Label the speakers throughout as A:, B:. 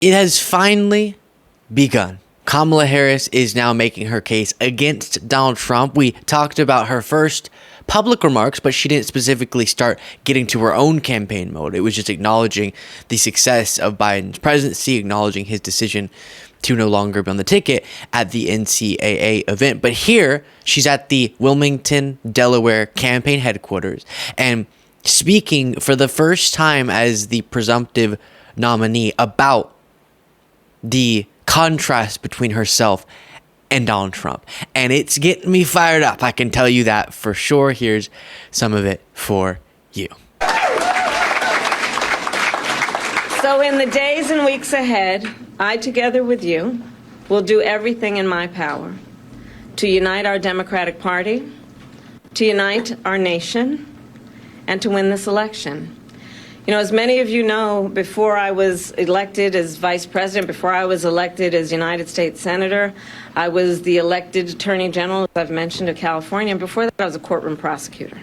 A: It has finally begun. Kamala Harris is now making her case against Donald Trump. We talked about her first public remarks, but she didn't specifically start getting to her own campaign mode. It was just acknowledging the success of Biden's presidency, acknowledging his decision to no longer be on the ticket at the NCAA event. But here, she's at the Wilmington, Delaware campaign headquarters and speaking for the first time as the presumptive nominee about the contrast between herself and Donald Trump. And it's getting me fired up. I can tell you that for sure. Here's some of it for you.
B: So in the days and weeks ahead, I, together with you, will do everything in my power to unite our Democratic Party, to unite our nation, and to win this election. You know, as many of you know, before I was elected as Vice President, before I was elected as United States Senator, I was the elected Attorney General, as I've mentioned, of California, and before that I was a courtroom prosecutor.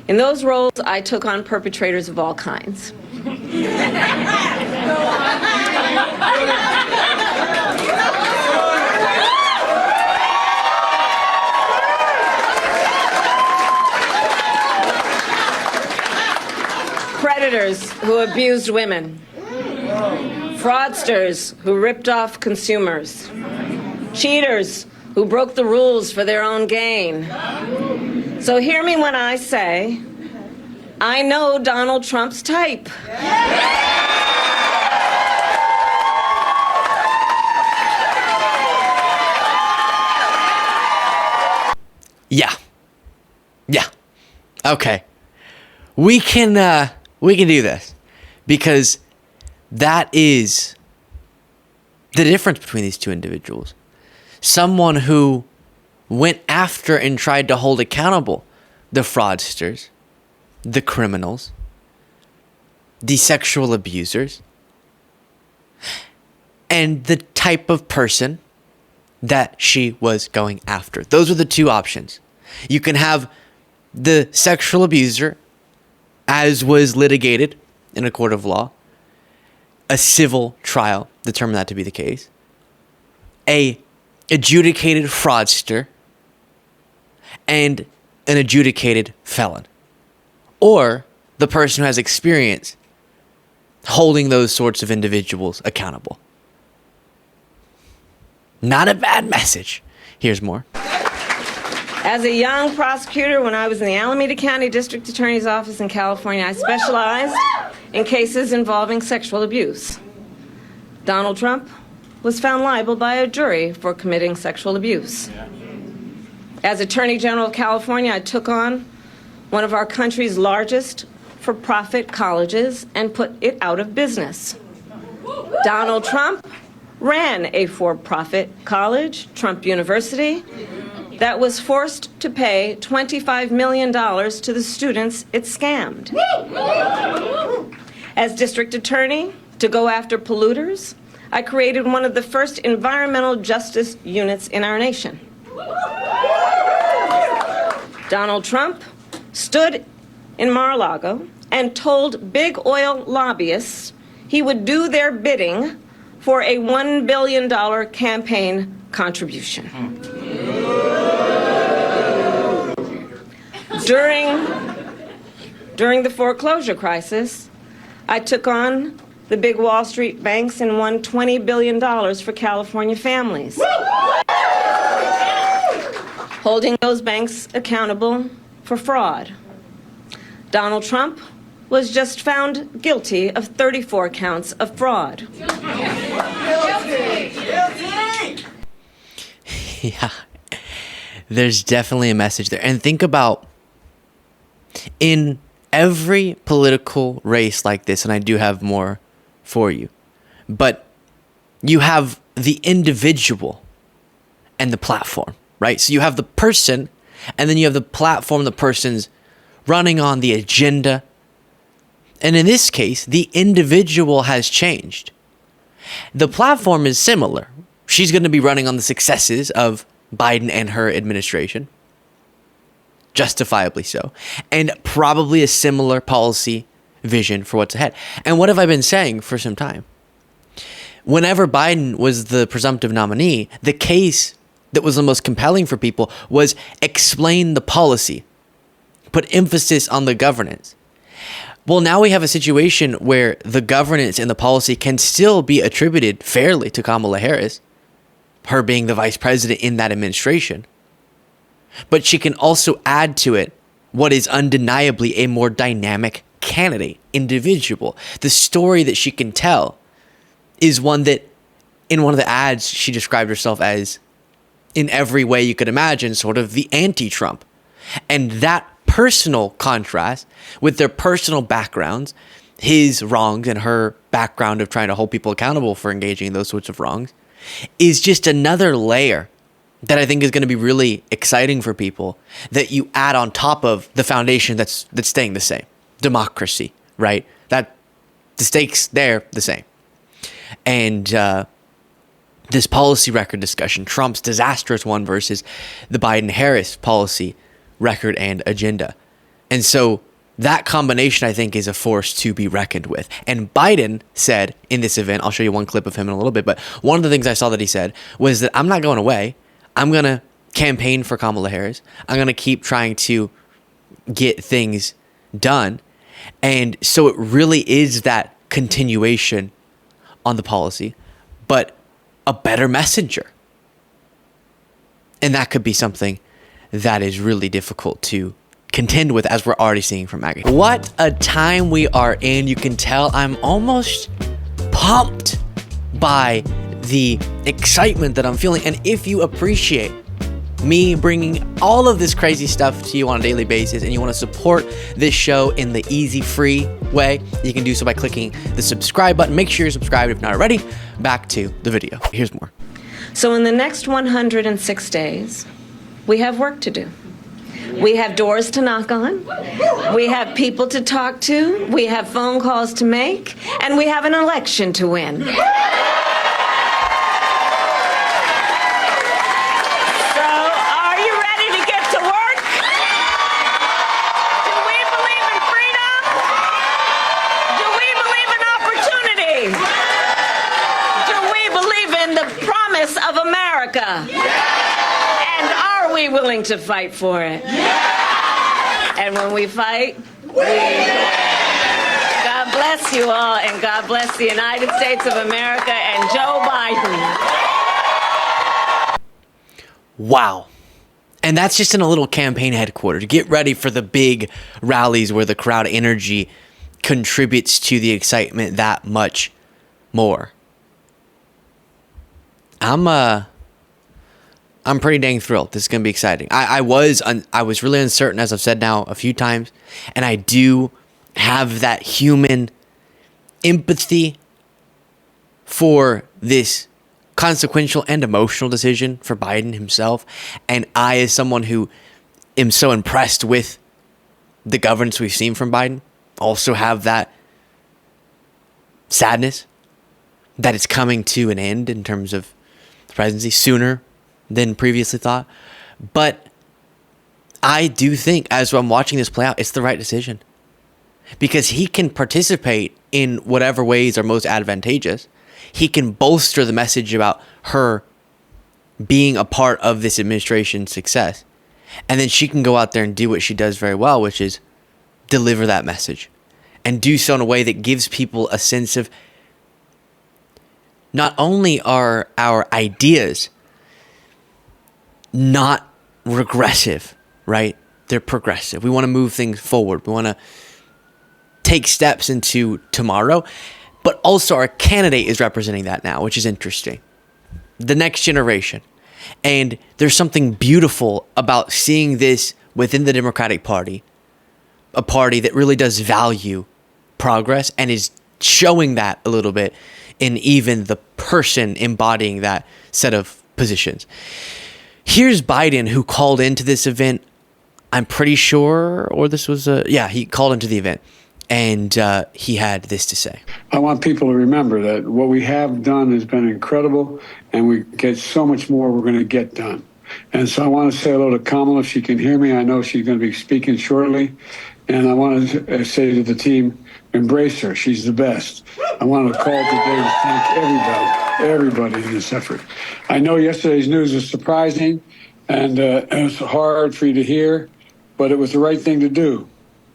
B: In those roles, I took on perpetrators of all kinds. Predators who abused women, fraudsters who ripped off consumers, cheaters who broke the rules for their own gain. So hear me when I say, I know Donald Trump's type.
A: Yeah. Okay. We can do this because that is the difference between these two individuals. Someone who went after and tried to hold accountable the fraudsters, the criminals, the sexual abusers, and the type of person that she was going after. Those are the two options. You can have the sexual abuser, as was litigated in a court of law, a civil trial determined that to be the case, a adjudicated fraudster, and an adjudicated felon, or the person who has experience holding those sorts of individuals accountable. Not a bad message. Here's more.
B: As a young prosecutor, when I was in the Alameda County District Attorney's Office in California, I specialized in cases involving sexual abuse. Donald Trump was found liable by a jury for committing sexual abuse. As Attorney General of California, I took on one of our country's largest for-profit colleges and put it out of business. Donald Trump ran a for-profit college, Trump University, that was forced to pay $25 million to the students it scammed. As district attorney, to go after polluters, I created one of the first environmental justice units in our nation. Donald Trump stood in Mar-a-Lago and told big oil lobbyists he would do their bidding for a $1 billion campaign contribution. During the foreclosure crisis, I took on the big Wall Street banks and won $20 billion for California families, holding those banks accountable for fraud. Donald Trump was just found guilty of 34 counts of fraud.
A: Yeah, there's definitely a message there. And think about, in every political race like this, and I do have more for you, but you have the individual and the platform, right? So you have the person, and then you have the platform the person's running on, the agenda. And in this case, the individual has changed. The platform is similar. She's going to be running on the successes of Biden and her administration. Justifiably so. And probably a similar policy vision for what's ahead. And what have I been saying for some time? whenever Biden was the presumptive nominee, the case that was the most compelling for people was explain the policy, put emphasis on the governance. Well, now we have a situation where the governance and the policy can still be attributed fairly to Kamala Harris, her being the vice president in that administration. But she can also add to it what is undeniably a more dynamic candidate, individual. The story that she can tell is one that, in one of the ads, she described herself as, in every way you could imagine, sort of the anti-Trump. And that personal contrast with their personal backgrounds, his wrongs and her background of trying to hold people accountable for engaging in those sorts of wrongs, is just another layer that I think is going to be really exciting for people, that you add on top of the foundation that's staying the same. Democracy, right? That the stakes there the same. And this policy record discussion, Trump's disastrous one versus the Biden-Harris policy record and agenda. And so that combination, I think, is a force to be reckoned with. And Biden said in this event, I'll show you one clip of him in a little bit, but one of the things I saw that he said was that I'm not going away. I'm going to campaign for Kamala Harris. I'm going to keep trying to get things done. And so it really is that continuation on the policy, but a better messenger. And that could be something that is really difficult to contend with, as we're already seeing from MAGA. What a time we are in. You can tell I'm almost pumped by the excitement that I'm feeling. And if you appreciate me bringing all of this crazy stuff to you on a daily basis, and you want to support this show in the easy, free way, you can do so by clicking the subscribe button. Make sure you're subscribed if not already. Back to the video. Here's more.
B: So in the next 106 days, we have work to do. We have doors to knock on. We have people to talk to. We have phone calls to make. And we have an election to win. Of America. And are we willing to fight for it? And when we fight, we win. God bless you all, and God bless the United States of America and Joe Biden.
A: Wow. And that's just in a little campaign headquarters. Get ready for the big rallies where the crowd energy contributes to the excitement that much more. I'm pretty dang thrilled. This is going to be exciting. I was really uncertain, as I've said now a few times, and I do have that human empathy for this consequential and emotional decision for Biden himself. And I, as someone who am so impressed with the governance we've seen from Biden, also have that sadness that it's coming to an end in terms of presidency sooner than previously thought. But I do think, as I'm watching this play out, it's the right decision, because he can participate in whatever ways are most advantageous. He can bolster the message about her being a part of this administration's success, and then she can go out there and do what she does very well, which is deliver that message, and do so in a way that gives people a sense of, not only are our ideas not regressive, right? They're progressive. We want to move things forward. We want to take steps into tomorrow, but also our candidate is representing that now, which is interesting. The next generation. And there's something beautiful about seeing this within the Democratic Party, a party that really does value progress and is showing that a little bit in even the person embodying that set of positions. Here's Biden, who called into this event, I'm pretty sure, or this was he called into the event, and he had this to say.
C: I want people to remember that what we have done has been incredible, and we get so much more we're going to get done. And so I want to say hello to Kamala, if she can hear me. I know she's going to be speaking shortly. And I want to say to the team, Embrace her. She's the best. I want to call today to thank everybody in this effort. I know yesterday's news was surprising and it was hard for you to hear, but it was the right thing to do.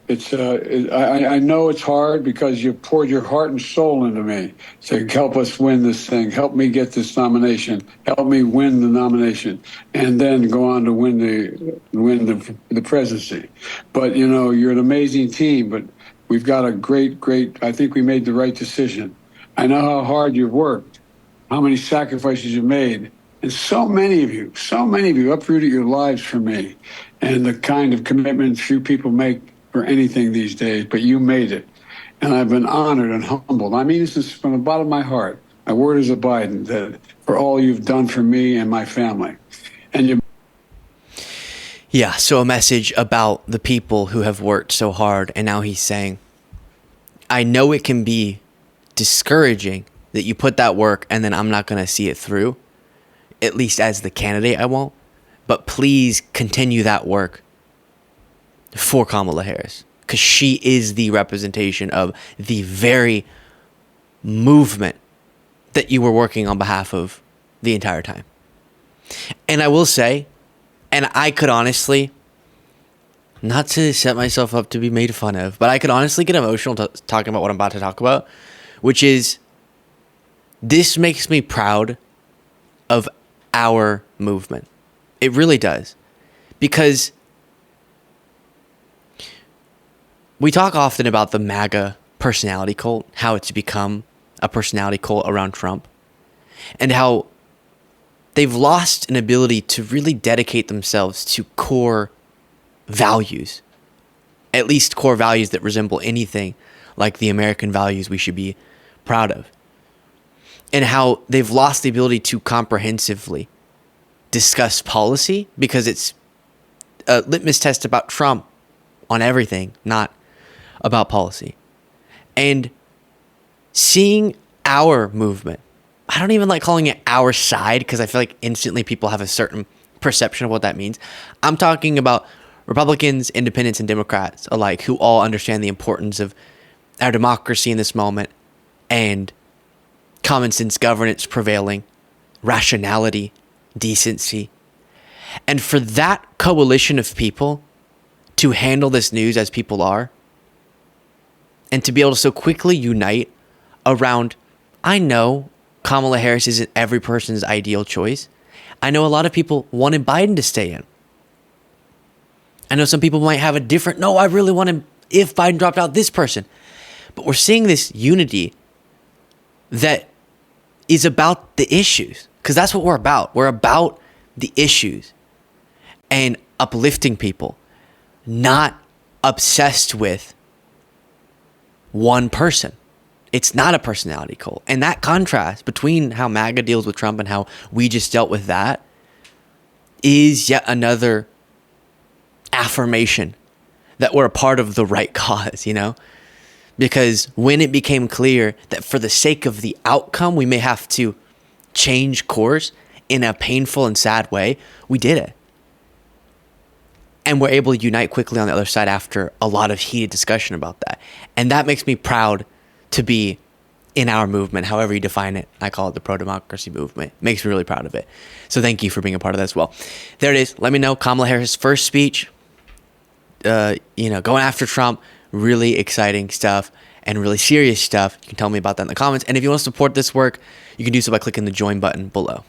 C: I know it's hard because you poured your heart and soul into me to help us win this thing, help me get this nomination, help me win the nomination, and then go on to win the presidency. But you know, you're an amazing team. But we've got a great. I think we made the right decision. I know how hard you've worked, how many sacrifices you made, and so many of you uprooted your lives for me, and the kind of commitment few people make for anything these days, but you made it. And I've been honored and humbled. I mean, this is from the bottom of my heart. My word is a Biden, that for all you've done for me and my family. And you.
A: Yeah, so a message about the people who have worked so hard. And now he's saying, I know it can be discouraging that you put that work and then I'm not going to see it through. At least as the candidate, I won't. But please continue that work for Kamala Harris, because she is the representation of the very movement that you were working on behalf of the entire time. And I will say, and I could honestly, not to set myself up to be made fun of, but I could honestly get emotional talking about what I'm about to talk about, which is, this makes me proud of our movement. It really does. Because we talk often about the MAGA personality cult, how it's become a personality cult around Trump, and how they've lost an ability to really dedicate themselves to core values, at least core values that resemble anything like the American values we should be proud of, and how they've lost the ability to comprehensively discuss policy because it's a litmus test about Trump on everything, not about policy. And seeing our movement, I don't even like calling it our side because I feel like instantly people have a certain perception of what that means. I'm talking about Republicans, independents, and Democrats alike who all understand the importance of our democracy in this moment and common sense governance prevailing, rationality, decency. And for that coalition of people to handle this news as people are, and to be able to so quickly unite around, I know Kamala Harris isn't every person's ideal choice. I know a lot of people wanted Biden to stay in. I know some people might have a different, no, I really want him if Biden dropped out, this person. But we're seeing this unity that is about the issues, because that's what we're about. We're about the issues and uplifting people, not obsessed with one person. It's not a personality cult. And that contrast between how MAGA deals with Trump and how we just dealt with that is yet another affirmation that we're a part of the right cause, you know? Because when it became clear that for the sake of the outcome, we may have to change course in a painful and sad way, we did it. And we're able to unite quickly on the other side after a lot of heated discussion about that. And that makes me proud to be in our movement, however you define it. I call it the pro-democracy movement. Makes me really proud of it. So thank you for being a part of that as well. There it is. Let me know. Kamala Harris' first speech, going after Trump. Really exciting stuff and really serious stuff. You can tell me about that in the comments. And if you want to support this work, you can do so by clicking the join button below.